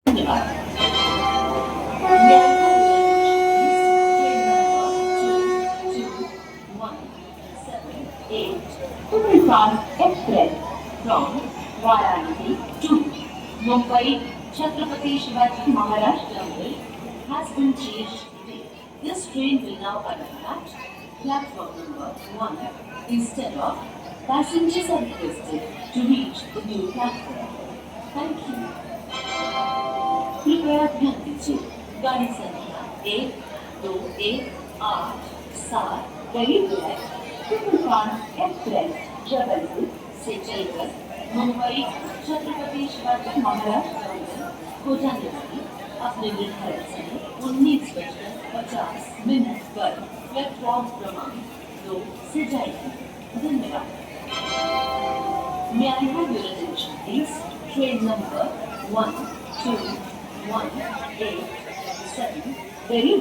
धन्यवाद। May I have your attention, please? Train number 2217 Superfast Express from Varanasi to Mumbai Chhatrapati Shivaji Maharaj Terminal has been changed today. This train will now arrive at platform number 1 instead of passengers are requested to reach the new platform. Thank you. कृपया ध्यान दीजिए गाड़ी संख्या 1 2 1 8 7 गरीब रथ superfast express Jabalpur से चलकर Mumbai Chhatrapati Shivaji Maharaj terminal को जाने वाली अपने निर्धारित समय 19:50 पर प्लेटफॉर्म क्रमांक 2 से जाएगी। धन्यवाद। May I have your attention, please? Train number 1218 7 very